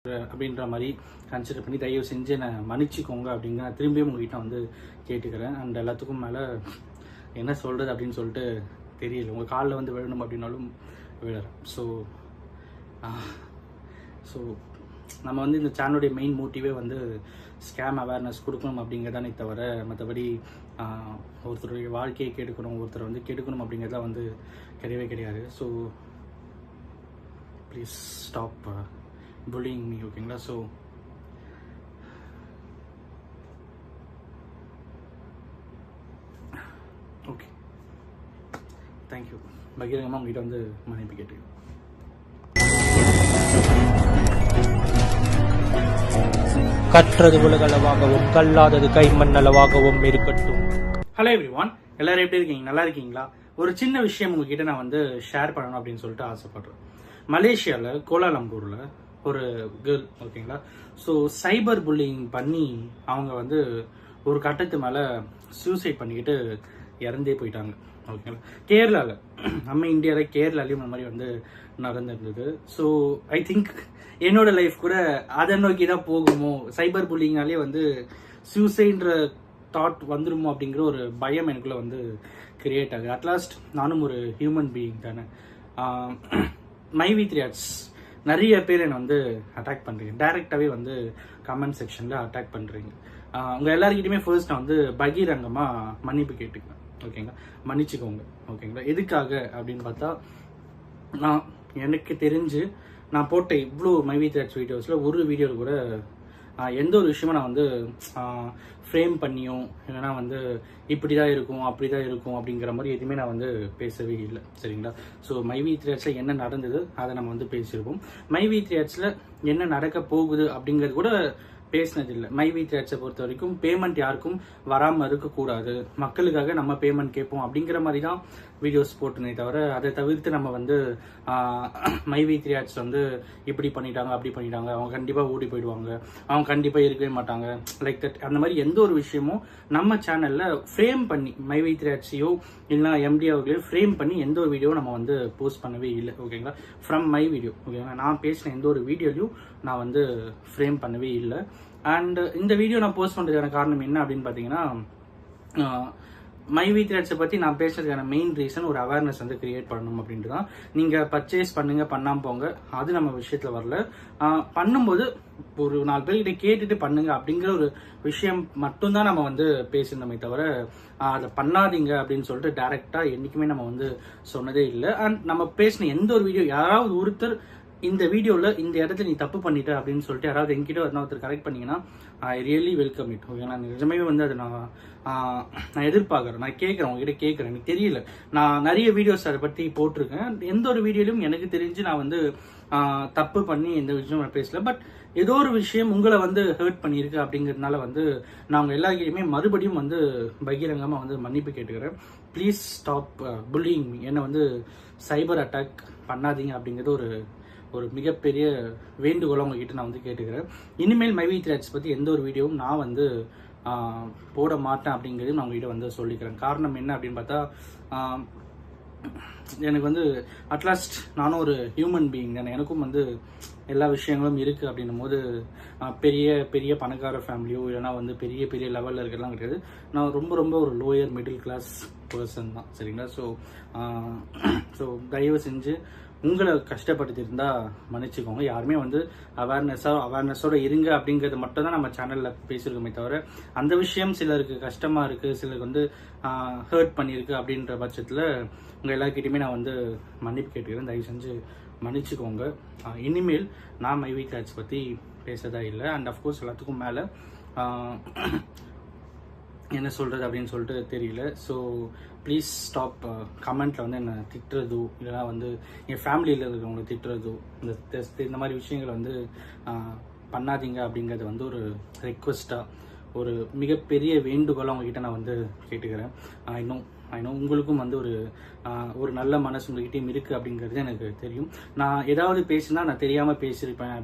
அப்படின்ற மாதிரி கன்சிடர் பண்ணி தயவு செஞ்சு என்னை மன்னிச்சிக்கோங்க அப்படின்னு நான் திரும்பியும் உங்ககிட்ட வந்து கேட்டுக்கிறேன். அண்ட் எல்லாத்துக்கும் மேலே என்ன சொல்கிறது அப்படின்னு சொல்லிட்டு தெரியல. உங்கள் காலில் வந்து விழணும் அப்படின்னாலும் விழுறேன். ஸோ நம்ம வந்து இந்த சேனலுடைய மெயின் மோட்டிவே வந்து ஸ்கேம் அவேர்னஸ் கொடுக்கணும் அப்படிங்கிறதானே தவிர மற்றபடி ஒருத்தருடைய வாழ்க்கையை கெடுக்கணும், ஒருத்தரை வந்து கெடுக்கணும் அப்படிங்கிறதா வந்து கிடையவே கிடையாது. So please stop bullying me, ஓகேங்களா? So okay, thank you. பகிரங்கமாக உங்ககிட்ட வந்து மன்னிப்பு கேட்டுக்கிறேன். கற்றது உலகளவாகவும் கல்லாதது கைமண்ணளவாகவும் இருக்கட்டும். ஹலோ எவ்ரிவான், எல்லாரும் எப்படி இருக்கீங்க? நல்லா இருக்கீங்களா? ஒரு சின்ன விஷயம் உங்ககிட்ட நான் வந்து ஷேர் பண்ணணும் அப்படின்னு சொல்லிட்டு ஆசைப்படுறேன். மலேசியாவில் கோலாலம்பூரில் ஒரு கேர்ள், ஓகேங்களா? ஸோ சைபர் புல்லிங் பண்ணி அவங்க வந்து ஒரு கட்டத்து மேலே சூசைட் பண்ணிக்கிட்டு இறந்தே போயிட்டாங்க, ஓகேங்களா? கேரளாவில், நம்ம இந்தியாவில் கேரளாலையும் இந்த மாதிரி வந்து நடந்துருந்தது. ஸோ ஐ திங்க் என்னோட லைஃப் கூட அதை நோக்கி தான் போகுமோ, சைபர் புல்லிங்காலே வந்து சூசைட்ன்ற தாட் வந்துடுமோ அப்படிங்கிற ஒரு பயம் எனக்குள்ள வந்து கிரியேட் ஆகுது. அட்லாஸ்ட் நானும் ஒரு ஹியூமன் பீயிங் தானே. மைவி3 ஆர்ட்ஸ் நிறைய பேர் என்னை வந்து அட்டாக் பண்ணுறீங்க, டைரெக்டாகவே வந்து கமெண்ட் செக்ஷனில் அட்டாக் பண்ணுறீங்க. உங்கள் எல்லாருக்கிட்டையுமே ஃபர்ஸ்ட் நான் வந்து பகிரங்கமாக மன்னிப்பு கேட்டுக்கிறேன், ஓகேங்களா? மன்னிச்சுக்கோங்க, ஓகேங்களா? எதுக்காக அப்படின்னு பார்த்தா, நான் எனக்கு தெரிஞ்சு நான் போட்ட இவ்வளோ மைவி3 ஆர்ட்ஸ் வீடியோஸில் ஒரு வீடியோவில் கூட எந்த ஒரு விஷயமும் நான் வந்து ஃப்ரேம் பண்ணியும் இல்லைனா வந்து இப்படி தான் இருக்கும் அப்படி தான் இருக்கும் அப்படிங்கிற மாதிரி எதுவுமே நான் வந்து பேசவே இல்லை, சரிங்களா? ஸோ மைவி3 ஆர்ட்ஸில் என்ன நடந்தது அதை நம்ம வந்து பேசியிருப்போம். மைவி3 ஆர்ட்ஸில் என்ன நடக்க போகுது அப்படிங்கிறது கூட பேசினதில்லை. மைவி3 ஆர்ட்ஸை பொறுத்த வரைக்கும் பேமெண்ட் யாருக்கும் வராமல் இருக்கக்கூடாது, மக்களுக்காக நம்ம பேமெண்ட் கேட்போம் அப்படிங்கிற மாதிரி தான் வீடியோஸ் போட்டுனே தவிர அதை தவிர்த்து நம்ம வந்து மைவி3 ஆர்ட்ஸ் வந்து இப்படி பண்ணிட்டாங்க அப்படி பண்ணிட்டாங்க, அவங்க கண்டிப்பாக ஓடி போயிடுவாங்க, அவங்க கண்டிப்பாக இருக்கவே மாட்டாங்க, லைக் தட் அந்த மாதிரி எந்த ஒரு விஷயமும் நம்ம சேனலில் ஃப்ரேம் பண்ணி மைவி3 ஆர்ட்ஸையோ இல்லைனா எம்டி அவர்களையோ ஃப்ரேம் பண்ணி எந்த ஒரு வீடியோவும் நம்ம வந்து போஸ்ட் பண்ணவே இல்லை, ஓகேங்களா? ஃப்ரம் மை வீடியோ, ஓகேங்களா? நான் பேசின எந்த ஒரு வீடியோலையும் நான் வந்து ஃப்ரேம் பண்ணவே இல்லை. அண்ட் இந்த வீடியோ நான் போஸ்ட் பண்ணுறதுக்கான காரணம் என்ன அப்படின்னு பார்த்தீங்கன்னா, மைவி3 ஆர்ட்ஸை பற்றி நான் பேசுறதுக்கான மெயின் ரீசன் ஒரு அவேர்னஸ் வந்து கிரியேட் பண்ணணும் அப்படின்ட்டு தான். நீங்கள் பர்ச்சேஸ் பண்ணுங்க, பண்ணாமல் போங்க, அது நம்ம விஷயத்தில் வரல. பண்ணும்போது ஒரு 4 பேர்கிட்ட கேட்டுட்டு பண்ணுங்க அப்படிங்கிற ஒரு விஷயம் மட்டும்தான் நம்ம வந்து பேசியிருந்தோமே தவிர அதை பண்ணாதீங்க அப்படின்னு சொல்லிட்டு டைரெக்டாக என்றைக்குமே நம்ம வந்து சொன்னதே இல்லை. அண்ட் நம்ம பேசின எந்த ஒரு வீடியோ யாராவது ஒருத்தர் இந்த வீடியோவில் இந்த இடத்துல நீ தப்பு பண்ணிட்ட அப்படின்னு சொல்லிட்டு யாராவது என்கிட்ட ஒருத்தர் கரெக்ட் பண்ணீங்கன்னா I really welcome it, okay? நான் நிஜமே வந்து அதை நான் எதிர்பார்க்குறேன், நான் கேட்குறேன், உங்ககிட்ட கேட்குறேன். எனக்கு தெரியல, நான் நிறைய வீடியோஸ் அதை பற்றி போட்டிருக்கேன். எந்த ஒரு வீடியோலையும் எனக்கு தெரிஞ்சு நான் வந்து தப்பு பண்ணி எந்த விஷயமும் நான் பேசல. பட் ஏதோ ஒரு விஷயம் உங்களை வந்து ஹர்ட் பண்ணியிருக்கு அப்படிங்கிறதுனால வந்து நான் உங்கள் எல்லாருக்கையுமே மறுபடியும் வந்து பகிரங்கமாக வந்து மன்னிப்பு கேட்டுக்கிறேன். Please stop bullying me. என்னை வந்து சைபர் அட்டாக் பண்ணாதீங்க அப்படிங்கிறது ஒரு மிகப்பெரிய வேண்டுகோளை உங்ககிட்ட நான் வந்து கேட்டுக்கிறேன். இனிமேல் மைவி3 ஆர்ட்ஸ் பற்றி எந்த ஒரு வீடியோவும் நான் வந்து போட மாட்டேன் அப்படிங்கிறது நான் உங்ககிட்ட வந்து சொல்லிக்கிறேன். காரணம் என்ன அப்படின்னு பார்த்தா, எனக்கு வந்து அட்லாஸ்ட் நானும் ஒரு ஹியூமன் பீயிங் தானே, எனக்கும் வந்து எல்லா விஷயங்களும் இருக்குது அப்படின்னும் போது பெரிய பெரிய பணக்கார ஃபேமிலியோ இல்லைனா வந்து பெரிய பெரிய லெவலில் இருக்கிறலாம் கிடையாது. நான் ரொம்ப ஒரு லோயர் மிடில் கிளாஸ் பர்சன் தான், சரிங்களா? ஸோ தயவு செஞ்சு உங்களை கஷ்டப்படுத்தியிருந்தா மன்னிச்சுக்கோங்க. யாருமே வந்து அவேர்னஸோட இருங்க அப்படிங்கிறது மட்டும் தான் நம்ம சேனலில் பேசியிருக்கோமே தவிர அந்த விஷயம் சிலருக்கு கஷ்டமாக இருக்குது, சிலருக்கு வந்து ஹர்ட் பண்ணியிருக்கு அப்படின்ற பட்சத்தில் உங்கள் எல்லாருக்கிட்டையுமே நான் வந்து மன்னிப்பு கேட்டுக்கிறேன். தயவு செஞ்சு மன்னிச்சுக்கோங்க. இனிமேல் நான் மைவி3 ஆர்ட்ஸ் பற்றி பேசதா இல்லை. அண்ட் அஃப்கோர்ஸ் எல்லாத்துக்கும் மேலே என்ன சொல்கிறது அப்படின்னு சொல்லிட்டு தெரியல. ஸோ ப்ளீஸ் ஸ்டாப் கமெண்ட்டில் வந்து என்னை திட்டுறதோ இல்லைனா வந்து என் ஃபேமிலியில் இருக்கிறவங்களை திட்டுறதோ இந்த மாதிரி விஷயங்களை வந்து பண்ணாதீங்க அப்படிங்கிறது வந்து ஒரு ரெக்வஸ்ட்டாக, ஒரு மிகப்பெரிய வேண்டுகோளாக உங்ககிட்ட நான் வந்து கேட்டுக்கிறேன். ஐ நோ உங்களுக்கும் வந்து ஒரு நல்ல மனசு உங்ககிட்டையும் இருக்குது அப்படிங்கிறது எனக்கு தெரியும். நான் ஏதாவது பேசினா நான் தெரியாமல் பேசியிருப்பேன்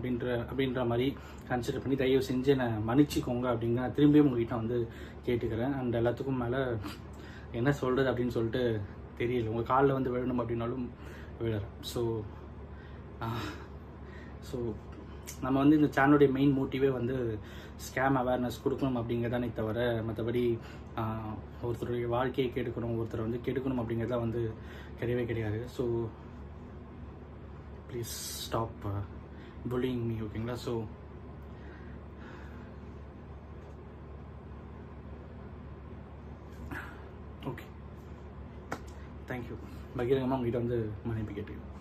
அப்படின்ற மாதிரி கன்சிடர் பண்ணி தயவு செஞ்சு என்னை மன்னிச்சிக்கோங்க அப்படிங்கிற நான் திரும்பியும் உங்ககிட்ட வந்து கேட்டுக்கிறேன். அண்ட் எல்லாத்துக்கும் மேலே என்ன சொல்கிறது அப்படின்னு சொல்லிட்டு தெரியல, உங்கள் காலில் வந்து விழணும் அப்படின்னாலும் விழுறேன். ஸோ நம்ம வந்து இந்த சேனலுடைய மெயின் மோட்டிவே வந்து ஸ்கேம் அவேர்னஸ் கொடுக்கணும் அப்படிங்கிறதானே தவிர மற்றபடி ஒருத்தருடைய வாழ்க்கையை கெடுக்கணும், ஒருத்தரை வந்து கெடுக்கணும் அப்படிங்கிறதா வந்து கிடையவே கிடையாது. So please stop bullying me, ஓகேங்களா? So okay, thank you. பகிரங்கமாக உங்ககிட்ட வந்து மன்னிப்பு கேட்டுக்கிறேன்.